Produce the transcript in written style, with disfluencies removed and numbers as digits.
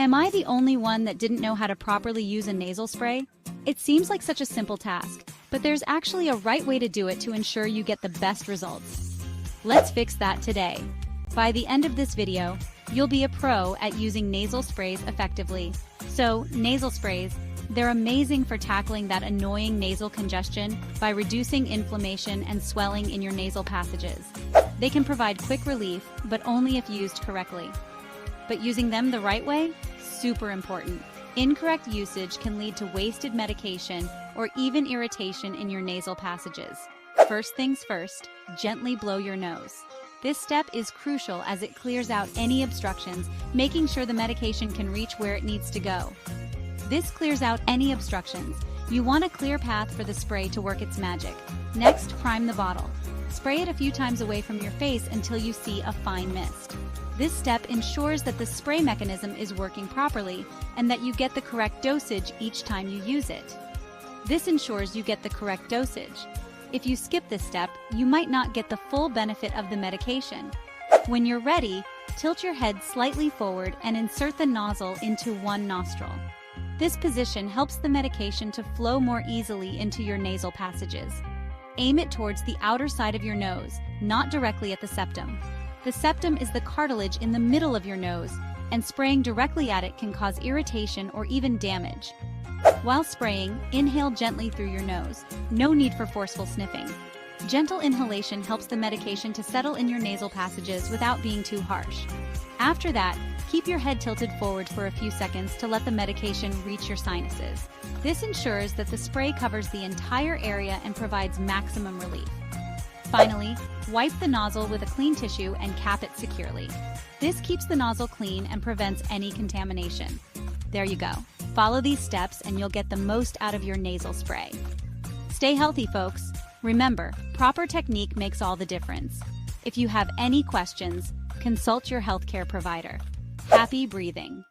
Am I the only one that didn't know how to properly use a nasal spray? It seems like such a simple task, but there's actually a right way to do it to ensure you get the best results. Let's fix that today. By the end of this video, you'll be a pro at using nasal sprays effectively. So, nasal sprays, they're amazing for tackling that annoying nasal congestion by reducing inflammation and swelling in your nasal passages. They can provide quick relief, but only if used correctly. But using them the right way? Super important. Incorrect usage can lead to wasted medication or even irritation in your nasal passages. First things first, gently blow your nose. This step is crucial as it clears out any obstructions, making sure the medication can reach where it needs to go. This clears out any obstructions. You want a clear path for the spray to work its magic. Next, prime the bottle. Spray it a few times away from your face until you see a fine mist. This step ensures that the spray mechanism is working properly and that you get the correct dosage each time you use it. This ensures you get the correct dosage. If you skip this step, you might not get the full benefit of the medication. When you're ready, tilt your head slightly forward and insert the nozzle into one nostril. This position helps the medication to flow more easily into your nasal passages. Aim it towards the outer side of your nose, not directly at the septum. The septum is the cartilage in the middle of your nose, and spraying directly at it can cause irritation or even damage. While spraying, inhale gently through your nose. No need for forceful sniffing. Gentle inhalation helps the medication to settle in your nasal passages without being too harsh. After that, keep your head tilted forward for a few seconds to let the medication reach your sinuses. This ensures that the spray covers the entire area and provides maximum relief. Finally, wipe the nozzle with a clean tissue and cap it securely. This keeps the nozzle clean and prevents any contamination. There you go. Follow these steps and you'll get the most out of your nasal spray. Stay healthy, folks. Remember, proper technique makes all the difference. If you have any questions, consult your healthcare provider. Happy breathing!